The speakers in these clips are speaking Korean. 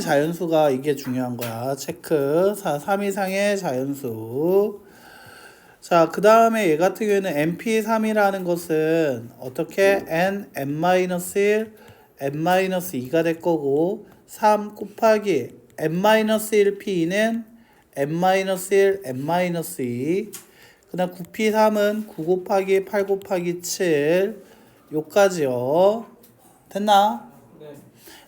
자연수가 이게 중요한 거야. 체크. 3 이상의 자연수. 자, 그 다음에 얘 같은 경우에는 mp3이라는 것은 어떻게 n-1, n-2가 될 거고 3 곱하기 n-1p는 n-1, n-2 그 다음 9p3은 9 곱하기 8 곱하기 7 요까지요. 됐나? 네.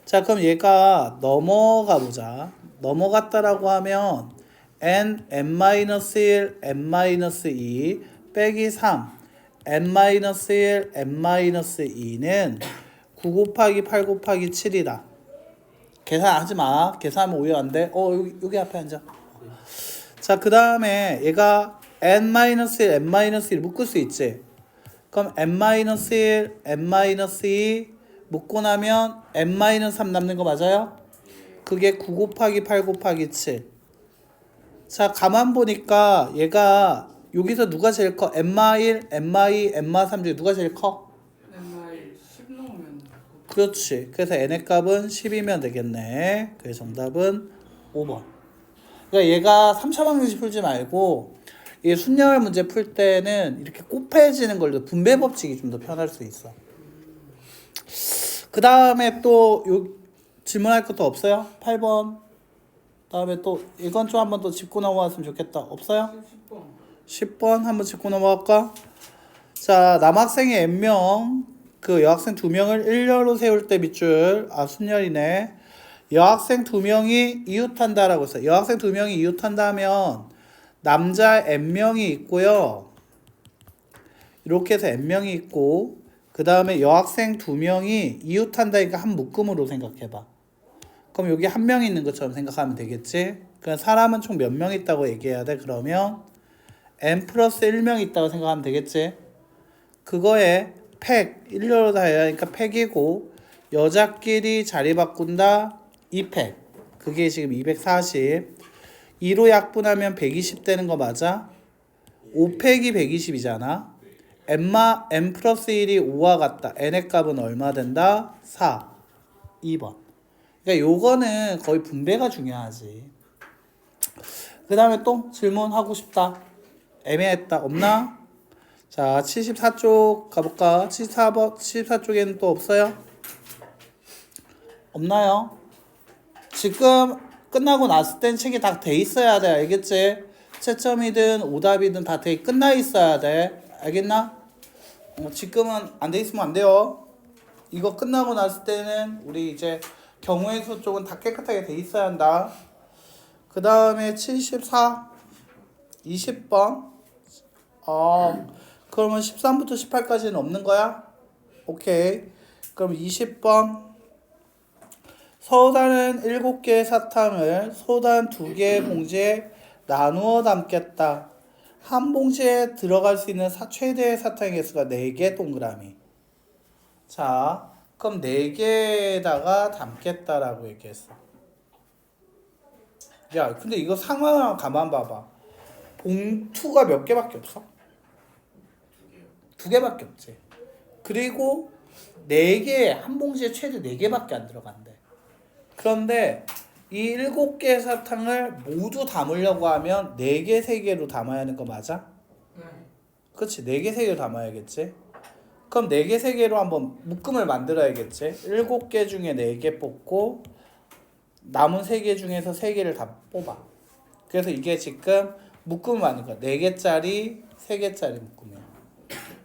자, 그럼 얘가 넘어가 보자. 넘어갔다라고 하면 n-1, n-2 빼기 3 n-1, n-2는 9 곱하기 8 곱하기 7이다. 계산하지 마. 계산하면 오해 안 돼. 여기 앞에 앉아. 자, 그 다음에 얘가 n-1, n-1 묶을 수 있지. 그럼 n-1, n-2 묶고 나면 n-3 남는 거 맞아요? 그게 9 곱하기 8 곱하기 7. 자, 가만 보니까 얘가 여기서 누가 제일 커? n-1, n-2, n-3 중에 누가 제일 커? MI 10 넣으면 그렇지. 그래서 n의 값은 10이면 되겠네. 그래서 정답은 5번. 그러니까 얘가 3차 방정식 풀지 말고 이 순열 문제 풀 때는 이렇게 곱해지는 걸로 분배 법칙이 좀 더 편할 수 있어. 그 다음에 또 질문할 것도 없어요? 8번. 다음에 또 이건 좀 한번 더 짚고 넘어갔으면 좋겠다. 없어요? 10번 10번 한번 짚고 넘어갈까? 자, 남학생이 N명, 그 여학생 2명을 일렬로 세울 때 밑줄, 순열이네. 여학생 2명이 이웃한다라고 했어요. 여학생 2명이 이웃한다면 남자 N명이 있고요. 이렇게 해서 N명이 있고 그 다음에 여학생 2명이 이웃한다니까 한 묶음으로 생각해봐. 그럼 여기 한 명 있는 것처럼 생각하면 되겠지? 그럼 사람은 총 몇 명 있다고 얘기해야 돼? 그러면 n 플러스 1명 있다고 생각하면 되겠지? 그거에 팩, 일렬로 다 해야 하니까 팩이고 여자끼리 자리 바꾼다 2팩. 그게 지금 240. 2로 약분하면 120 되는 거 맞아? 5팩이 120이잖아. n 플러스 1이 5와 같다. n의 값은 얼마 된다? 4. 2번. 그러니까 요거는 거의 분배가 중요하지. 그 다음에 또 질문하고 싶다. 애매했다. 없나? 자, 74쪽 가볼까? 74쪽에는 또 없어요? 없나요? 지금 끝나고 났을 땐 책이 다 돼 있어야 돼. 알겠지? 채점이든 오답이든 다 끝나 있어야 돼. 알겠나? 지금은 안 돼 있으면 안 돼요. 이거 끝나고 났을 때는 우리 이제 경우의 수 쪽은 다 깨끗하게 돼 있어야 한다. 그 다음에 74 20번. 그러면 13부터 18까지는 없는 거야? 오케이. 그럼 20번. 소다는 7개의 사탕을 소단 2개의 봉지에 나누어 담겠다. 한 봉지에 들어갈 수 있는 최대의 사탕의 개수가 4개 동그라미. 자, 그럼 4개에다가 담겠다라고 얘기했어. 야, 근데 이거 상황을 가만 봐봐. 봉투가 몇 개밖에 없어? 2개밖에 없지. 그리고 4개, 한 봉지에 최대 4개밖에 안 들어간대. 그런데 이 7개의 사탕을 모두 담으려고 하면 4개, 3개로 담아야 하는 거 맞아? 네. 그렇지. 4개, 3개로 담아야겠지. 그럼 4개, 3개로 한번 묶음을 만들어야겠지. 7개 중에 4개 뽑고 남은 3개 중에서 3개를 다 뽑아. 그래서 이게 지금 묶음을 만든 거야. 4개짜리, 3개짜리 묶음이야.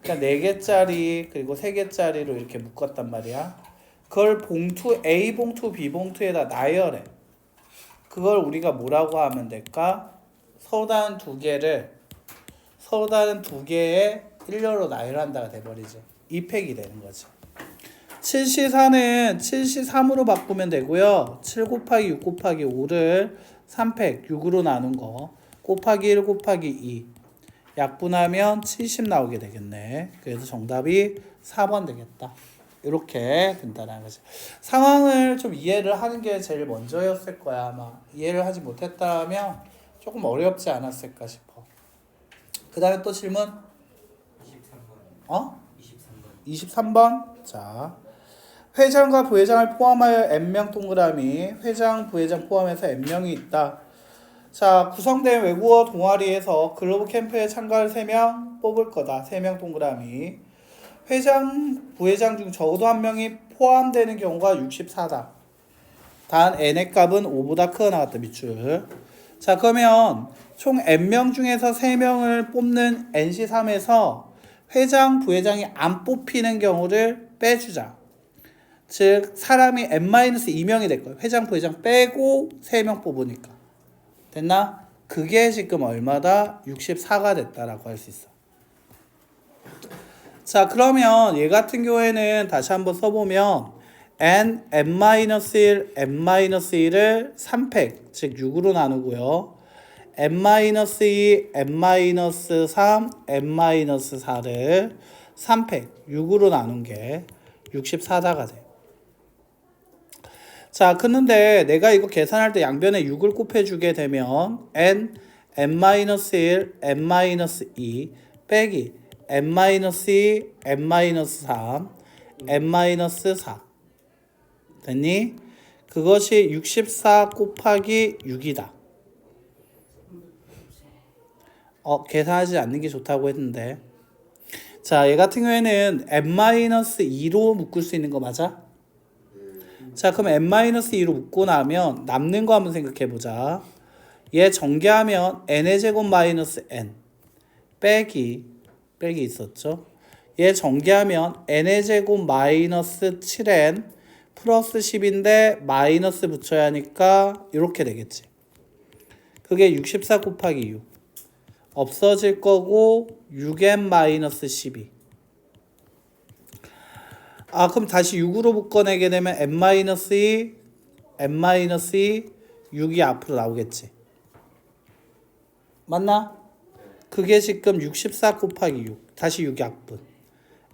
그러니까 4개짜리 그리고 3개짜리로 이렇게 묶었단 말이야. 그걸 봉투 A 봉투 B 봉투에다 나열해. 그걸 우리가 뭐라고 하면 될까? 서단 2개에 일렬로 나열한다가 돼버리지. 2팩이 되는 거지. 7C4는 7C3으로 바꾸면 되고요. 7 곱하기 6 곱하기 5를 3팩 6으로 나눈 거 곱하기 1 곱하기 2 약분하면 70 나오게 되겠네. 그래서 정답이 4번 되겠다. 이렇게 된다는 거지. 상황을 좀 이해를 하는 게 제일 먼저였을 거야. 아마 이해를 하지 못했다면 조금 어렵지 않았을까 싶어. 그 다음에 또 질문? 23번. 어? 23번. 23번. 자, 회장과 부회장을 포함하여 n명 동그라미, 회장, 부회장 포함해서 n명이 있다. 자, 구성된 외국어 동아리에서 글로벌 캠프에 참가할 3명 뽑을 거다. 3명 동그라미. 회장, 부회장 중 적어도 1명이 포함되는 경우가 64다. 단 n의 값은 5보다 크게 나왔다. 밑줄. 자, 그러면 총 n명 중에서 3명을 뽑는 NC3에서 회장, 부회장이 안 뽑히는 경우를 빼주자. 즉 사람이 n-2명이 될 거예요. 회장, 부회장 빼고 3명 뽑으니까. 됐나? 그게 지금 얼마다? 64가 됐다라고 할 수 있어. 자, 그러면 얘 같은 경우에는 다시 한번 써보면 n-1, n-1을 3팩, 즉 6으로 나누고요. n-2, n-3, n-4를 3팩, 6으로 나눈 게 64다가 돼. 자, 그런데 내가 이거 계산할 때 양변에 6을 곱해주게 되면 n-1, n-2 빼기 n-2, n-3, n-4 됐니? 그것이 64 곱하기 6이다. 계산하지 않는 게 좋다고 했는데, 자, 얘 같은 경우에는 n-2로 묶을 수 있는 거 맞아? 자, 그럼 n-2로 묶고 나면 남는 거 한번 생각해 보자. 얘 전개하면 n의 제곱 마이너스 n 빼기 있었죠. 얘 전개하면 n의 제곱 마이너스 7n 플러스 10인데 마이너스 붙여야 하니까 이렇게 되겠지. 그게 64 곱하기 6 없어질 거고 6n 마이너스 12. 그럼 다시 6으로 묶어내게 되면 n-2, n-2, 6이 앞으로 나오겠지. 맞나? 그게 지금 64 곱하기 6. 다시 6이 앞분.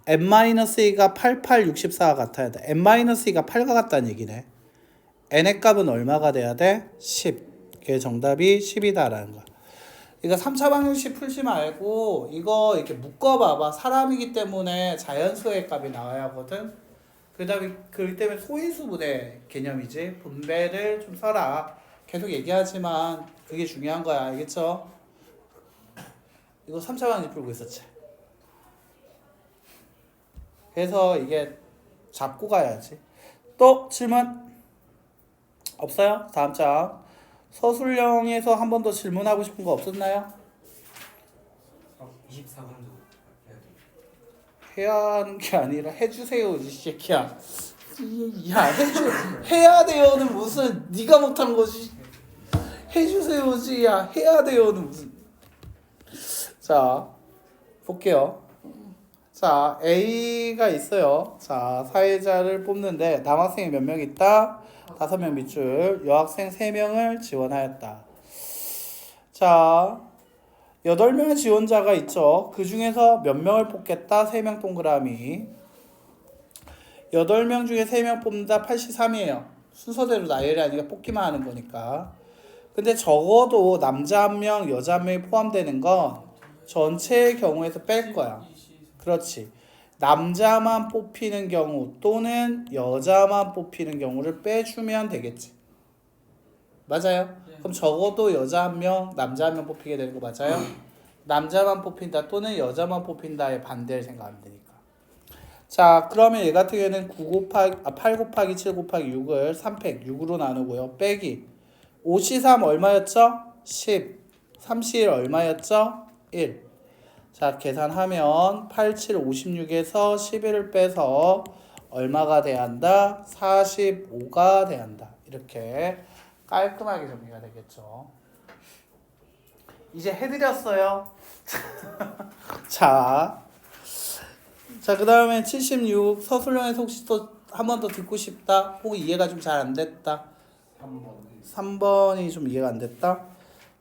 n-2가 88, 64가 같아야 돼. n-2가 8과 같다는 얘기네. n의 값은 얼마가 돼야 돼? 10. 그게 정답이 10이다라는 거야. 이거 3차 방정식 풀지 말고 이거 이렇게 묶어봐봐. 사람이기 때문에 자연수의 값이 나와야 하거든. 그렇기 때문에 소인수분해 개념이지. 분배를 좀 써라. 계속 얘기하지만 그게 중요한 거야. 알겠죠? 이거 3차 방정식 풀고 있었지. 그래서 이게 잡고 가야지. 또 질문 없어요? 다음 장. 서술형에서 한 번 더 질문하고 싶은 거 없었나요? 24번도 해야 하는 게 아니라 해주세요 이 새끼야. 야, 해야 돼요는 무슨 네가 못한 거지. 해주세요지. 야, 해야 돼요는 무슨. 자, 볼게요. 자, A가 있어요. 자, 사회자를 뽑는데 남학생이 몇 명 있다? 5명 밑줄. 여학생 3명을 지원하였다. 자, 8명의 지원자가 있죠. 그 중에서 몇 명을 뽑겠다? 3명 동그라미. 8명 중에 3명 뽑는다? 83이에요. 순서대로 나열이 아니라 뽑기만 하는 거니까. 근데 적어도 남자 1명, 여자 1명이 포함되는 건 전체의 경우에서 뺄 거야. 그렇지. 남자만 뽑히는 경우 또는 여자만 뽑히는 경우를 빼주면 되겠지. 맞아요? 그럼 적어도 여자 1명, 남자 1명 뽑히게 되는 거 맞아요? 남자만 뽑힌다 또는 여자만 뽑힌다의 반대를 생각하면 되니까. 자, 그러면 얘 같은 경우에는 8 곱하기 7 곱하기 6을 3팩 6으로 나누고요. 빼기 5C3 얼마였죠? 10. 3C1 얼마였죠? 1. 자, 계산하면 87, 56에서 11을 빼서 얼마가 돼야 한다? 45가 돼야 한다. 이렇게 깔끔하게 정리가 되겠죠. 이제 해드렸어요. 자, 그 다음에 76 서술형에서 혹시 또 한 번 더 듣고 싶다? 혹은 이해가 좀 잘 안 됐다? 3번이 좀 이해가 안 됐다?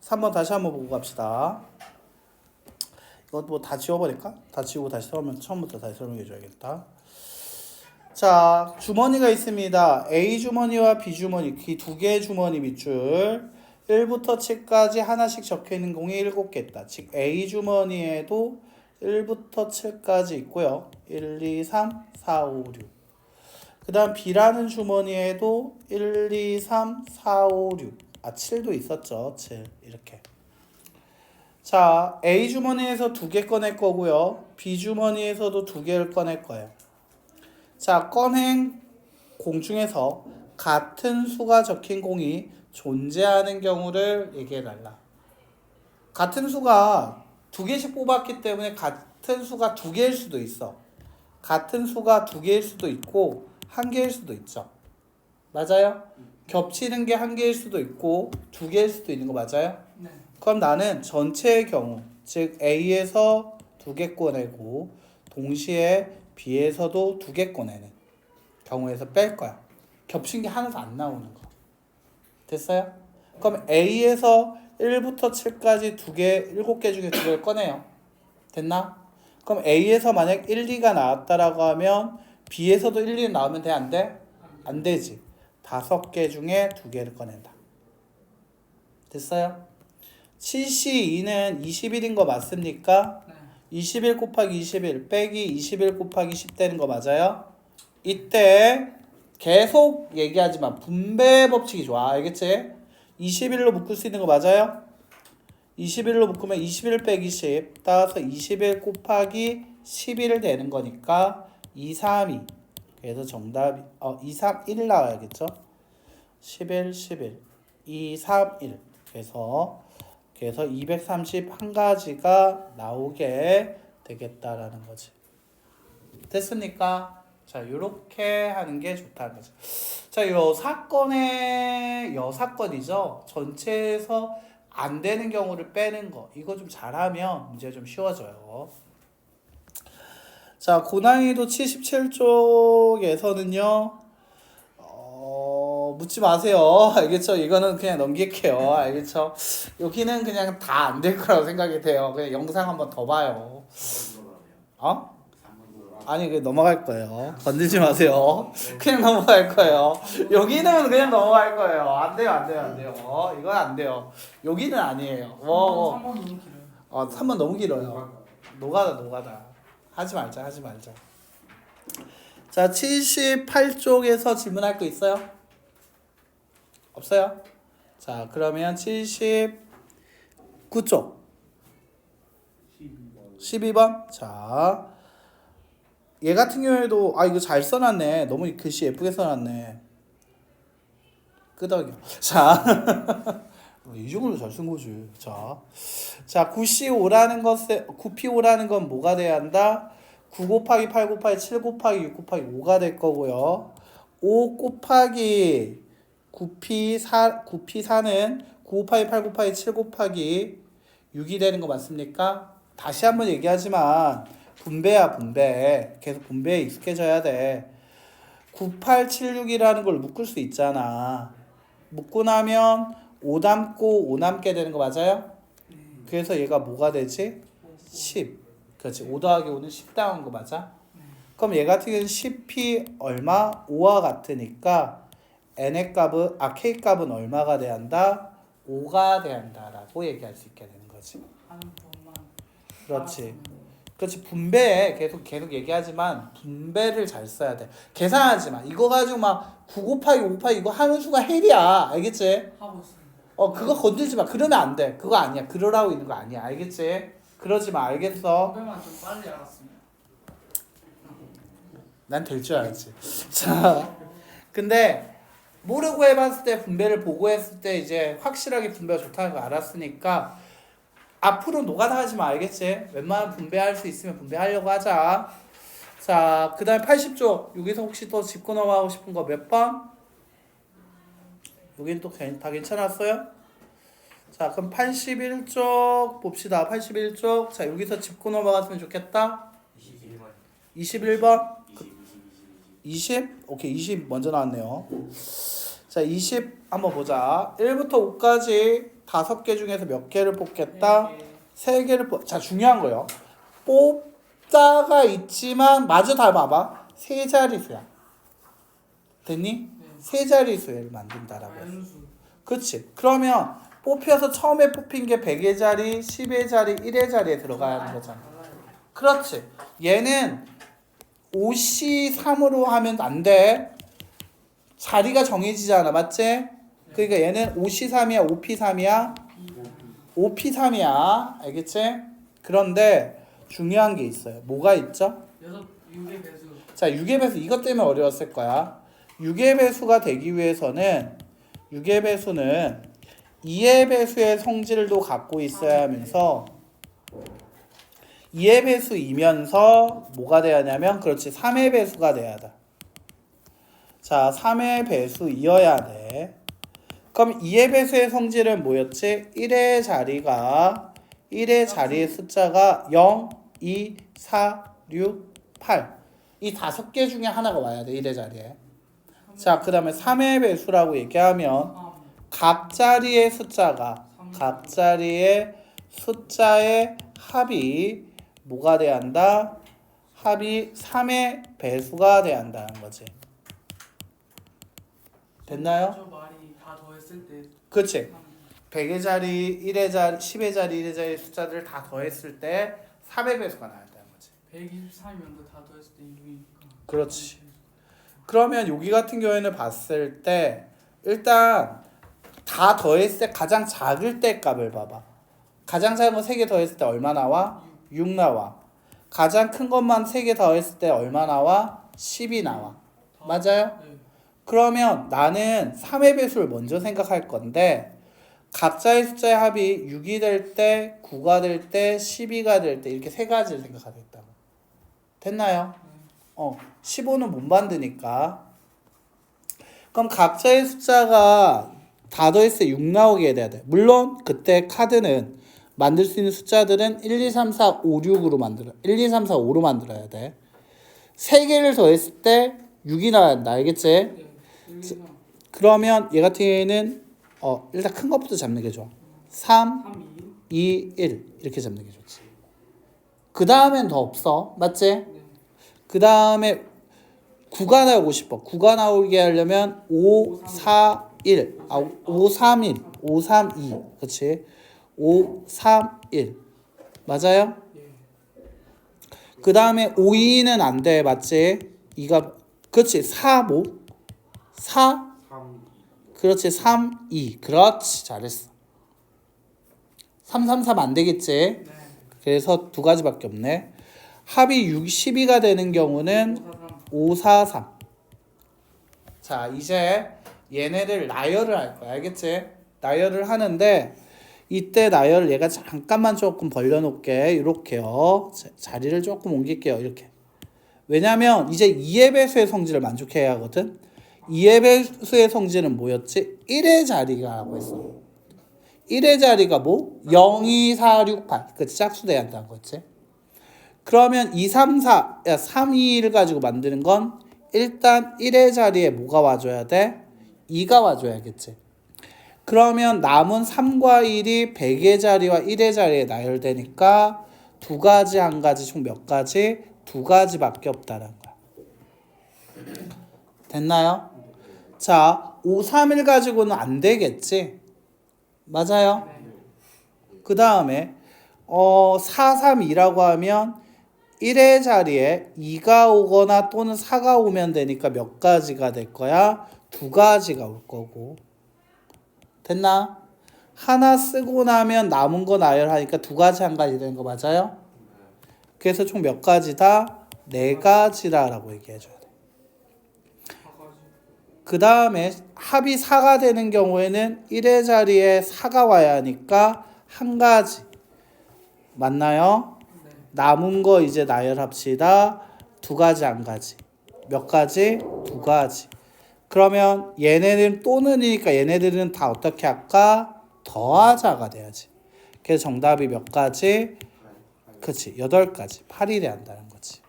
3번 다시 한번 보고 갑시다. 이거 뭐 다 지워버릴까? 다 지우고 다시 처음부터 다시 설명해 줘야겠다. 자, 주머니가 있습니다. A 주머니와 B 주머니, 이 두 개의 주머니 밑줄 1부터 7까지 하나씩 적혀 있는 공이 7개 있다. 즉 A 주머니에도 1부터 7까지 있고요. 1, 2, 3, 4, 5, 6. 그 다음 B라는 주머니에도 1, 2, 3, 4, 5, 6. 7도 있었죠. 7. 이렇게. 자, A 주머니에서 2개 꺼낼 거고요. B 주머니에서도 2개를 꺼낼 거예요. 자, 꺼낸 공 중에서 같은 수가 적힌 공이 존재하는 경우를 얘기해달라. 같은 수가 2개씩 뽑았기 때문에 같은 수가 2개일 수도 있어. 같은 수가 2개일 수도 있고 1개일 수도 있죠. 맞아요? 겹치는 게 1개일 수도 있고 2개일 수도 있는 거 맞아요? 네. 그럼 나는 전체의 경우, 즉 A에서 2개 꺼내고 동시에 B에서도 2개 꺼내는 경우에서 뺄 거야. 겹친 게 하나도 안 나오는 거. 됐어요? 그럼 A에서 1부터 7까지 2개, 7개 중에 2개를 꺼내요. 됐나? 그럼 A에서 만약 1, 2가 나왔다라고 하면 B에서도 1, 2 나오면 돼? 안 돼? 안 되지. 5개 중에 2개를 꺼낸다. 됐어요? 72는 21인 거 맞습니까? 네. 21 곱하기 21 빼기 21 곱하기 10 되는 거 맞아요? 이때 계속 얘기하지만 분배 법칙이 좋아. 알겠지? 21로 묶을 수 있는 거 맞아요? 21로 묶으면 21 빼기 10 따라서 21 곱하기 11 되는 거니까 2, 3, 2. 그래서 정답이 2, 3, 1 나와야겠죠? 11, 11 2, 3, 1 그래서 231가지가 나오게 되겠다라는 거지. 됐습니까? 자, 요렇게 하는 게 좋다는 거죠. 자, 요 사건이죠. 전체에서 안 되는 경우를 빼는 거. 이거 좀 잘하면 문제 좀 쉬워져요. 자, 고난이도 77쪽에서는요. 묻지 마세요. 알겠죠? 이거는 그냥 넘길게요. 알겠죠? 여기는 그냥 다 안 될 거라고 생각이 돼요. 그냥 영상 한번 더 봐요. 어? 아니, 그 넘어갈 거예요. 건들지 마세요. 그냥 넘어갈 거예요. 여기는 그냥 넘어갈 거예요. 안 돼요, 안 돼요, 안 돼요. 이건 안 돼요. 여기는 아니에요. 3번 너무 길어요. 3번 너무 길어요. 노가다. 하지 말자. 자, 78쪽에서 질문할 거 있어요? 없어요? 자, 그러면 79쪽 12번. 자, 얘 같은 경우에도 이거 잘 써놨네. 너무 글씨 예쁘게 써놨네. 끄덕여. 자, 이 정도로 잘 쓴 거지. 자, 9C5라는 것에 9P5라는 건 뭐가 돼야 한다? 9 곱하기 8 곱하기 7 곱하기 6 곱하기 5가 될 거고요. 5 곱하기 9P4는 9 곱하기 8 곱하기 7 곱하기 6이 되는 거 맞습니까? 다시 한번 얘기하지만 분배야, 분배. 계속 분배에 익숙해져야 돼. 9876이라는 걸 묶을 수 있잖아. 묶고 나면 5 남고 5 남게 되는 거 맞아요? 그래서 얘가 뭐가 되지? 10. 그렇지. 5 더하기 5는 10 나온 거 맞아? 그럼 얘 같은 경우는 10p 얼마? 5와 같으니까 n의 값은 k 값은 얼마가 돼야 한다? 5가 돼야 한다라고 얘기할 수 있게 되는 거지. 한 번만. 그렇지. 그렇지. 분배에 계속 얘기하지만 분배를 잘 써야 돼. 계산하지 마. 이거 가지고 막 9 곱하기 5 곱하기 이거 하는 수가 헬이야. 알겠지? 하고 있습니다. 그거 건들지 마. 그러면 안 돼. 그거 아니야. 그러라고 있는 거 아니야. 알겠지? 그러지 마. 알겠어? 선배만 좀 빨리 알았으면. 난 될 줄 알지. 자, 근데 모르고 해봤을 때 분배를 보고 했을 때 이제 확실하게 분배가 좋다는 거 알았으니까 앞으로 노가다 하지 마. 알겠지? 웬만하면 분배할 수 있으면 분배하려고 하자. 자, 그 다음에 80쪽. 여기서 혹시 또 짚고 넘어가고 싶은 거 몇 번? 여긴 또 다 괜찮았어요? 자, 그럼 81쪽 봅시다. 81쪽. 자, 여기서 짚고 넘어갔으면 좋겠다. 21번. 20? 오케이, 20 먼저 나왔네요. 자, 20 한번 보자. 1부터 5까지 5개 중에서 몇 개를 뽑겠다? 3개를 자, 중요한 거요. 뽑다가 있지만 마저 다 봐봐. 세 자리수야. 됐니? 세 자리수를 만든다라고 했어. 연수. 그렇지. 그러면 뽑혀서 처음에 뽑힌 게 100의 자리, 10의 자리, 1의 자리에 들어가야 하는 거잖아. 그렇지. 얘는 5C3으로 하면 안 돼. 자리가 정해지잖아. 맞지? 그러니까 얘는 5C3이야, 5P3이야? 5P3이야. 알겠지? 그런데 중요한 게 있어요. 뭐가 있죠? 6의 배수. 자, 6의 배수 이것 때문에 어려웠을 거야. 6의 배수가 되기 위해서는 6의 배수는 2의 배수의 성질도 갖고 있어야 하면서 2의 배수이면서 뭐가 돼야 하냐면 그렇지 3의 배수가 돼야 돼. 자, 3의 배수이어야 돼. 그럼 2의 배수의 성질은 뭐였지? 1의 자리의 숫자가 0, 2, 4, 6, 8. 이 5개 중에 하나가 와야 돼. 1의 자리에. 자, 그 다음에 3의 배수라고 얘기하면 각 자리의 숫자의 합이 뭐가 돼야 한다? 합이 3의 배수가 돼야 한다는 거지. 됐나요? 저 말이 다 더했을 때. 그치? 100의 자리, 1의 자리, 10의 자리, 1의 자리 숫자들을 다 더했을 때 3의 배수가 나왔다는 거지. 123이면 다 더했을 때 6이니까. 그렇지. 그러면 여기 같은 경우에는 봤을 때 일단 다 더했을 때 가장 작을 때 값을 봐봐. 가장 작은 거 3개 더했을 때 얼마 나와? 6 나와. 가장 큰 것만 3개 더했을 때 얼마 나와? 10이 나와. 맞아요? 네. 그러면 나는 3의 배수를 먼저 생각할 건데 각자의 숫자의 합이 6이 될 때, 9가 될 때, 12가 될 때 이렇게 세 가지를 생각하겠다고. 됐나요? 15는 못 만드니까. 그럼 각자의 숫자가 다 더했을 때 6 나오게 해야 돼. 물론 그때 카드는 만들 수 있는 숫자들은 1, 2, 3, 4, 5, 6으로 만들어. 1, 2, 3, 4, 5로 만들어야 돼. 3개를 더했을 때 6이 나와야 한다. 알겠지? 네. 1, 2, 3, 그러면 얘 같은 경우에는 일단 큰 것부터 잡는 게 좋아. 3, 3, 2, 1 이렇게 잡는 게 좋지. 그 다음엔 더 없어. 맞지? 2. 네. 그 다음에 9가 나오고 싶어. 9가 나오게 하려면 5, 4, 1. 5, 3, 1. 5, 3, 2. 그렇지? 5, 3, 1. 맞아요? 예. 그 다음에 5, 2는 안 돼. 맞지? 2가 그렇지. 4, 뭐? 4, 3, 그렇지. 3, 2. 그렇지. 잘했어. 3, 3, 3 안 되겠지? 네. 그래서 두 가지밖에 없네. 합이 6, 12가 되는 경우는 5, 4, 3. 자, 이제 얘네들 나열을 할 거야. 알겠지? 나열을 하는데 이때 나열을 얘가 잠깐만 조금 벌려놓을게. 이렇게요. 자리를 조금 옮길게요. 이렇게. 왜냐면 이제 2의 배수의 성질을 만족해야 하거든. 2의 배수의 성질은 뭐였지? 1의 자리가 라고 했어. 1의 자리가 뭐? 0, 2, 4, 6, 8. 그치? 짝수돼야 한다는 거지. 그러면 2, 3, 4, 3, 2, 1을 가지고 만드는 건 일단 1의 자리에 뭐가 와줘야 돼? 2가 와줘야겠지. 그러면 남은 3과 1이 100의 자리와 1의 자리에 나열되니까 두 가지, 한 가지, 총 몇 가지? 두 가지밖에 없다는 거야. 됐나요? 자, 5, 3, 1 가지고는 안 되겠지? 맞아요? 그 다음에 4, 3, 2라고 하면 1의 자리에 2가 오거나 또는 4가 오면 되니까 몇 가지가 될 거야? 두 가지가 올 거고. 됐나? 하나 쓰고 나면 남은 거 나열하니까 두 가지, 한 가지 되는 거 맞아요? 그래서 총 몇 가지다? 네 가지다라고 얘기해줘야 돼. 그 다음에 합이 4가 되는 경우에는 1의 자리에 4가 와야 하니까 한 가지. 맞나요? 네. 남은 거 이제 나열합시다. 두 가지, 한 가지. 몇 가지? 두 가지. 그러면 얘네는 또는이니까 얘네들은 다 어떻게 할까? 더하자가 돼야지. 그래서 정답이 몇 가지? 그치, 8가지. 8이 돼야 한다는 거지.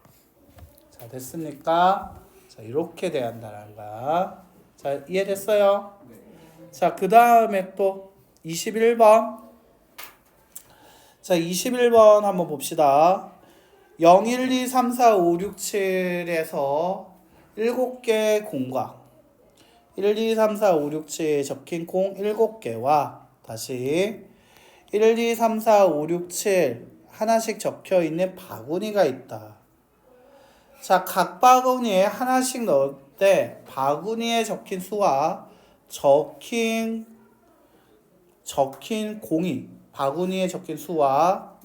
자, 됐습니까? 자, 이렇게 돼야 한다는 거야. 자, 이해됐어요? 자, 그 다음에 또 21번. 자, 21번 한번 봅시다. 0, 1, 2, 3, 4, 5, 6, 7에서 7개의 공과 1, 2, 3, 4, 5, 6, 7에 적힌 공 7개와 다시 1, 2, 3, 4, 5, 6, 7 하나씩 적혀 있는 바구니가 있다. 자, 각 바구니에 하나씩 때 바구니에 적힌 수와 적힌 공이 바구니에 적힌 수와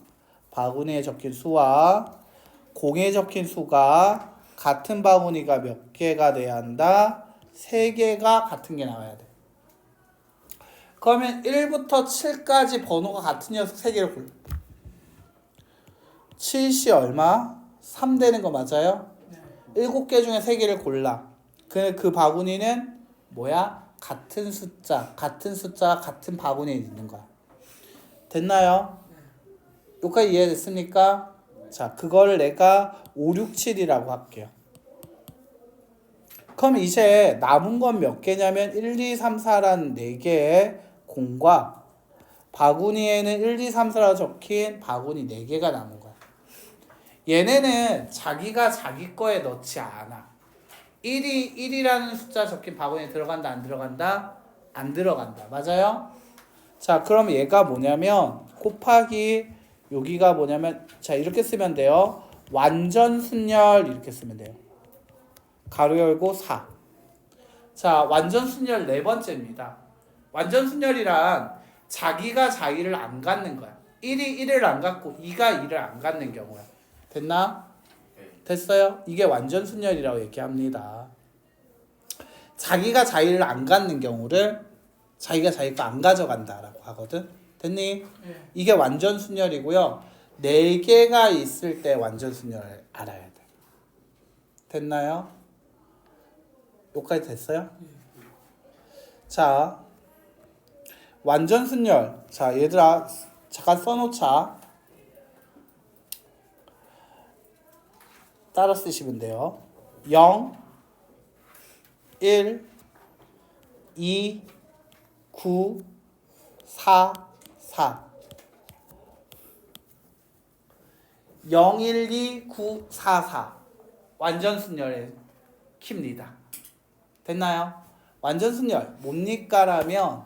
공에 적힌 수가 같은 바구니가 몇 개가 돼야 한다? 3개가 같은 게 나와야 돼. 그러면 1부터 7까지 번호가 같은 녀석 3개를 골라. 7시 얼마? 3 되는 거 맞아요? 네. 7개 중에 3개를 골라. 그 바구니는 뭐야? 같은 숫자, 같은 바구니에 있는 거야. 됐나요? 여기까지 이해됐습니까? 자, 그걸 내가 5, 6, 7이라고 할게요. 그럼 이제 남은 건 몇 개냐면 1, 2, 3, 4란 4개의 공과 바구니에는 1, 2, 3, 4라고 적힌 바구니 4개가 남은 거야. 얘네는 자기가 자기 거에 넣지 않아. 1이라는 숫자 적힌 바구니에 들어간다, 안 들어간다? 안 들어간다. 맞아요? 자, 그럼 얘가 뭐냐면 곱하기 여기가 뭐냐면 자, 이렇게 쓰면 돼요. 완전 순열 이렇게 쓰면 돼요. 가로 열고 4. 자, 완전 순열 4번째입니다. 완전 순열이란 자기가 자기를 안 갖는 거야. 1이 1을 안 갖고 2가 2를 안 갖는 경우야. 됐나? 됐어요? 이게 완전 순열이라고 얘기합니다. 자기가 자기를 안 갖는 경우를 자기가 자기 거 안 가져간다라고 하거든. 됐니? 네. 이게 완전 순열이고요. 4개가 있을 때 완전 순열을 알아야 돼. 됐나요? 여기까지 됐어요? 자, 완전 순열. 자, 얘들아 잠깐 써놓자. 따라 쓰시면 돼요. 0, 1, 2, 9, 4, 4. 0, 1, 2, 9, 4, 4. 완전 순열의 키입니다. 됐나요? 완전 순열 뭡니까? 라면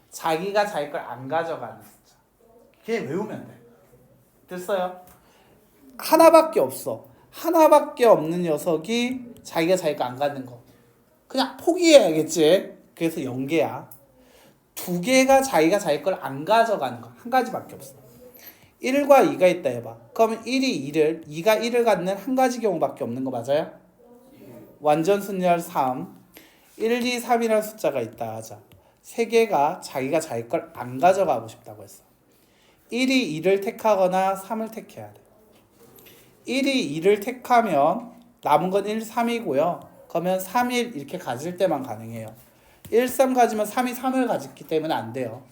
자기가 자기 걸 안 가져가는 숫자. 걔 외우면 돼. 됐어요? 하나밖에 없어. 하나밖에 없는 녀석이 자기가 자기 거 안 갖는 거. 그냥 포기해야겠지. 그래서 0개야. 2개가 자기가 자기 걸 안 가져가는 거. 한 가지밖에 없어. 1과 2가 있다 해봐. 그러면 1이 2를, 2가 1을 갖는 한 가지 경우밖에 없는 거 맞아요? 완전 순열 3. 1, 2, 3이라는 숫자가 있다 하자. 3개가 자기가 자기 걸 안 가져가고 싶다고 했어. 1이 2를 택하거나 3을 택해야 돼. 1이 2를 택하면 남은 건 1, 3이고요. 그러면 3, 1 이렇게 가질 때만 가능해요. 1, 3 가지면 3이 3을 가졌기 때문에 안 돼요.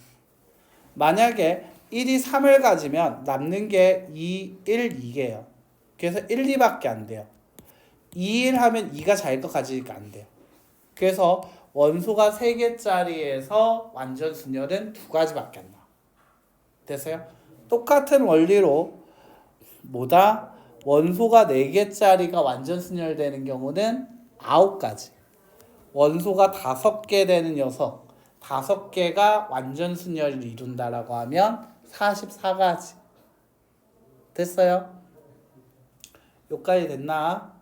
만약에 1이 3을 가지면 남는 게 2, 1, 2개예요. 그래서 1, 2밖에 안 돼요. 2, 1 하면 2가 자기 거 가지니까 안 돼요. 그래서 원소가 3개짜리에서 완전 순열은 2가지밖에 안 나와. 됐어요? 똑같은 원리로 뭐다? 원소가 4개짜리가 완전 순열되는 경우는 9가지. 원소가 5개 되는 녀석 5개가 완전 순열을 이룬다라고 하면 44가지. 됐어요? 여기까지 됐나?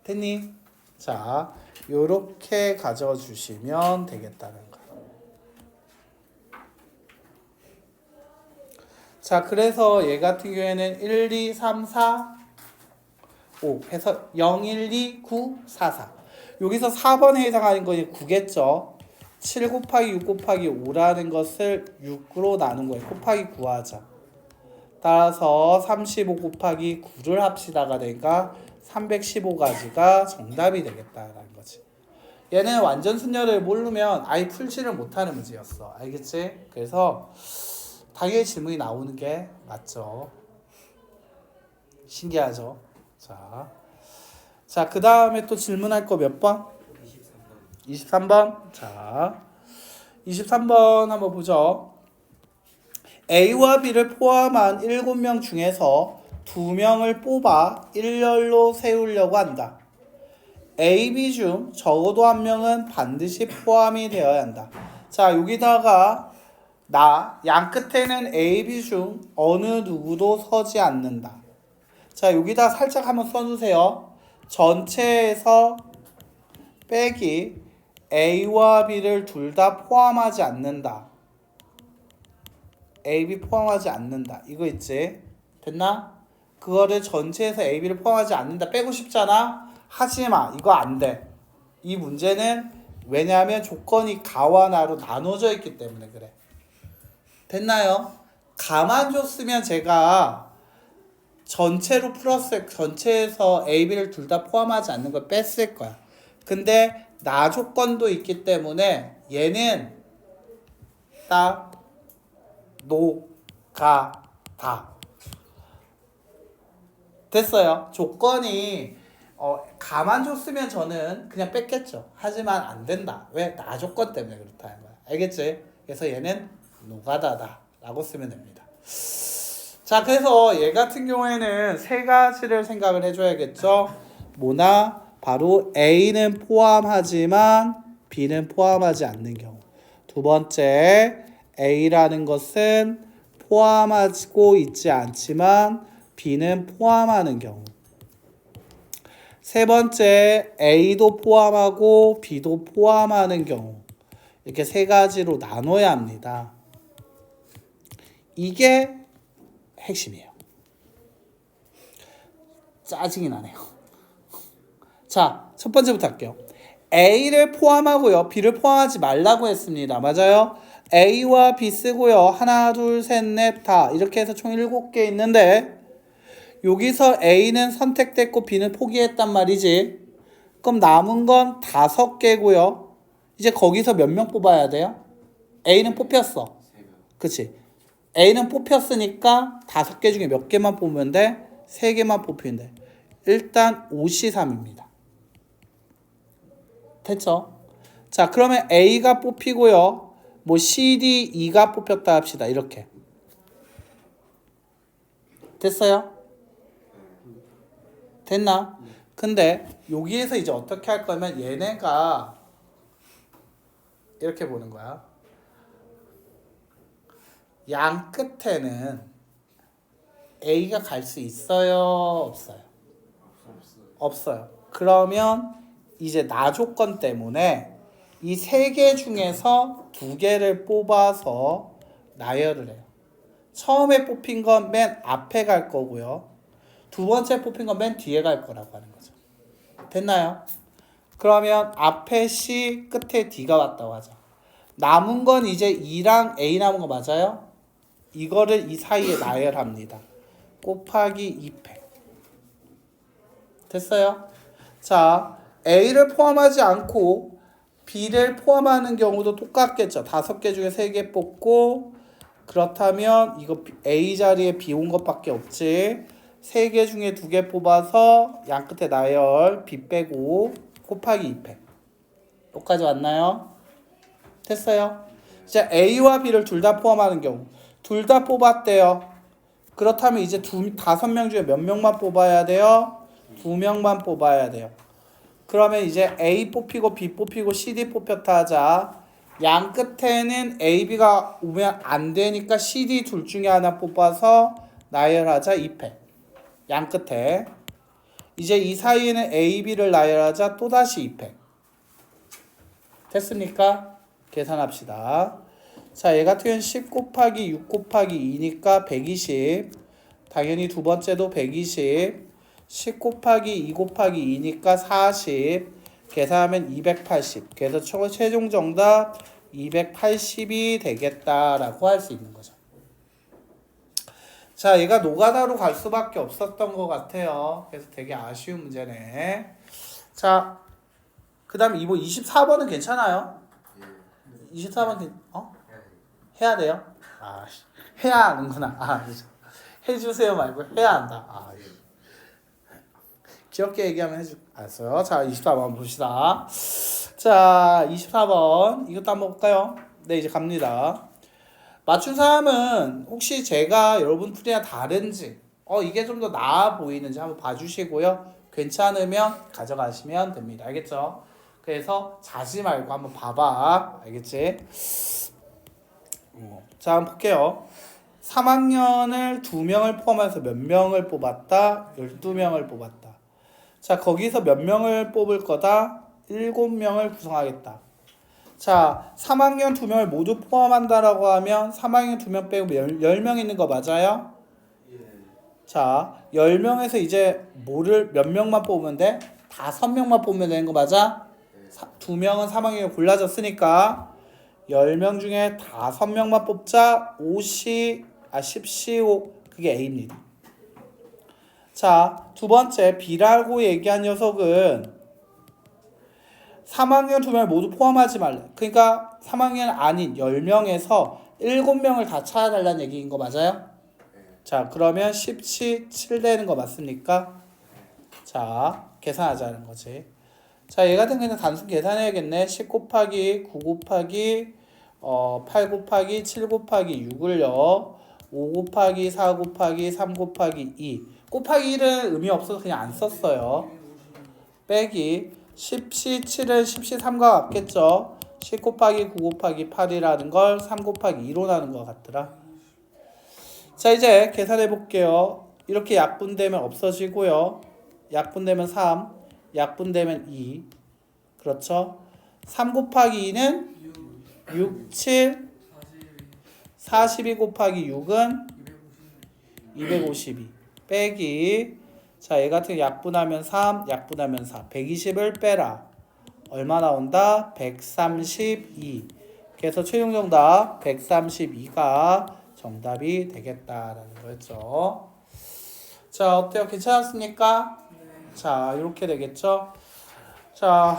됐니? 자, 요렇게 가져주시면 되겠다는 거. 자, 그래서 얘 같은 경우에는 1, 2, 3, 4, 5 해서 0, 1, 2, 9, 4, 4. 여기서 4번에 해당하는 건 9겠죠. 7 곱하기 6 곱하기 5라는 것을 6으로 나눈 거예요. 곱하기 9 하자. 따라서 35 곱하기 9를 합시다가 되니까 315가지가 정답이 되겠다라는 거지. 얘는 완전 순열을 모르면 아예 풀지를 못하는 문제였어. 알겠지? 그래서 당연히 질문이 나오는 게 맞죠. 신기하죠? 자, 그 다음에 또 질문할 거 몇 번? 23번. 자, 23번 한번 보죠. A와 B를 포함한 7명 중에서 2명을 뽑아 일렬로 세우려고 한다. A, B 중 적어도 한 명은 반드시 포함이 되어야 한다. 자, 여기다가 양 끝에는 A, B 중 어느 누구도 서지 않는다. 자, 여기다 살짝 한번 써주세요. 전체에서 빼기 A와 B를 둘 다 포함하지 않는다. A, B 포함하지 않는다. 이거 있지? 됐나? 그거를 전체에서 A, B를 포함하지 않는다. 빼고 싶잖아? 하지마. 이거 안 돼. 이 문제는 왜냐하면 조건이 가와 나로 나눠져 있기 때문에 그래. 됐나요? 가만 줬으면 제가 전체로 풀었을 전체에서 A, B를 둘 다 포함하지 않는 걸 뺐을 거야. 근데 나 조건도 있기 때문에 얘는 딱 노, 가, 다 됐어요. 조건이 가만 줬으면 저는 그냥 뺐겠죠. 하지만 안 된다. 왜? 나 조건 때문에 그렇다는 거야. 알겠지? 그래서 얘는 노가다다 라고 쓰면 됩니다. 자, 그래서 얘 같은 경우에는 세 가지를 생각을 해줘야겠죠. 뭐나? 바로 A는 포함하지만 B는 포함하지 않는 경우. 두 번째, A라는 것은 포함하고 있지 않지만 B는 포함하는 경우. 세 번째, A도 포함하고 B도 포함하는 경우. 이렇게 세 가지로 나눠야 합니다. 이게 핵심이에요. 짜증이 나네요. 자, 첫 번째부터 할게요. A를 포함하고요. B를 포함하지 말라고 했습니다. 맞아요? A와 B 쓰고요. 하나, 둘, 셋, 넷, 다. 이렇게 해서 총 7개 있는데 여기서 A는 선택됐고 B는 포기했단 말이지. 그럼 남은 건 5개고요. 이제 거기서 몇 명 뽑아야 돼요? A는 뽑혔어. 그치? A는 뽑혔으니까 5개 중에 몇 개만 뽑으면 돼? 3개만 뽑히면 돼. 일단 5C3입니다. 됐죠? 자, 그러면 A가 뽑히고요. 뭐 C, D, E가 뽑혔다 합시다. 이렇게. 됐어요? 됐나? 근데 여기에서 이제 어떻게 할 거면 얘네가 이렇게 보는 거야. 양 끝에는 A가 갈 수 있어요? 없어요? 없어요. 그러면 이제 나 조건 때문에 이 3개 중에서 2개를 뽑아서 나열을 해요. 처음에 뽑힌 건 맨 앞에 갈 거고요. 두 번째 뽑힌 건 맨 뒤에 갈 거라고 하는 거죠. 됐나요? 그러면 앞에 C, 끝에 D가 왔다고 하자. 남은 건 이제 E랑 A 남은 거 맞아요? 이거를 이 사이에 나열합니다. 곱하기 2패. 됐어요? 자, A를 포함하지 않고 B를 포함하는 경우도 똑같겠죠. 5개 중에 3개 뽑고 그렇다면 이거 A 자리에 B 온 것밖에 없지. 3개 중에 2개 뽑아서 양 끝에 나열 B 빼고 곱하기 2패. 여기까지 왔나요? 됐어요? 이제 A와 B를 둘 다 포함하는 경우 둘 다 뽑았대요. 그렇다면 이제 5명 중에 몇 명만 뽑아야 돼요? 2명만 뽑아야 돼요. 그러면 이제 A 뽑히고 B 뽑히고 C, D 뽑혔다 하자. 양 끝에는 A, B가 오면 안 되니까 C, D 둘 중에 하나 뽑아서 나열하자 2패. 양 끝에. 이제 이 사이에는 A, B를 나열하자 또다시 2패. 됐습니까? 계산합시다. 자, 얘 같은 경우는 10 곱하기 6 곱하기 2니까 120. 당연히 두 번째도 120. 10 곱하기 2 곱하기 2니까 40. 계산하면 280. 그래서 최종 정답 280이 되겠다라고 할 수 있는 거죠. 자, 얘가 노가다로 갈 수밖에 없었던 것 같아요. 그래서 되게 아쉬운 문제네. 자, 그 다음에 24번은 괜찮아요? 24번 해야 돼요? 아, 해야 하는구나. 아, 해주세요 말고 해야 한다. 아, 귀엽게 얘기하면 해줄. 알았어요. 자, 24번 봅시다. 자, 24번 이것도 한번 볼까요? 네, 이제 갑니다. 맞춘 사람은 혹시 제가 여러분 풀이랑 다른지 이게 좀 더 나아 보이는지 한번 봐주시고요. 괜찮으면 가져가시면 됩니다. 알겠죠? 그래서 자지 말고 한번 봐봐. 알겠지? 자, 한번 볼게요. 3학년을 2명을 포함해서 몇 명을 뽑았다? 12명을 뽑았다. 자, 거기서 몇 명을 뽑을 거다? 7명을 구성하겠다. 자, 3학년 2명을 모두 포함한다라고 하면 3학년 2명 빼고 10명 있는 거 맞아요? 자, 10명에서 이제 몇 명만 뽑으면 돼? 5명만 뽑으면 되는 거 맞아? 2명은 3학년이 골라졌으니까 10명 중에 5명만 뽑자. 10C5 그게 A입니다. 자, 두 번째 B라고 얘기한 녀석은 3학년 2명을 모두 포함하지 말래. 그러니까 3학년 아닌 10명에서 7명을 다 찾아달라는 얘기인 거 맞아요? 자, 그러면 10치 7 되는 거 맞습니까? 자, 계산하자는 거지. 자, 얘 같은 경우는 단순 계산해야겠네. 10 곱하기 9 곱하기 8 곱하기 7 곱하기 6을요. 5 곱하기 4 곱하기 3 곱하기 2. 곱하기 1은 의미 없어서 그냥 안 썼어요. 빼기 10시 7은 10시 3과 같겠죠. 10 곱하기 9 곱하기 8이라는 걸 3 곱하기 2로 나눈 것 같더라. 자, 이제 계산해 볼게요. 이렇게 약분되면 없어지고요. 약분되면 3, 약분되면 2. 그렇죠? 3 곱하기 2는 6, 7, 42 곱하기 6은 252. 빼기. 자, 얘 같은 경우 약분하면 3, 약분하면 4. 120을 빼라. 얼마 나온다? 132. 그래서 최종 정답 132가 정답이 되겠다라는 거였죠. 자, 어때요? 괜찮았습니까? 자, 이렇게 되겠죠? 자,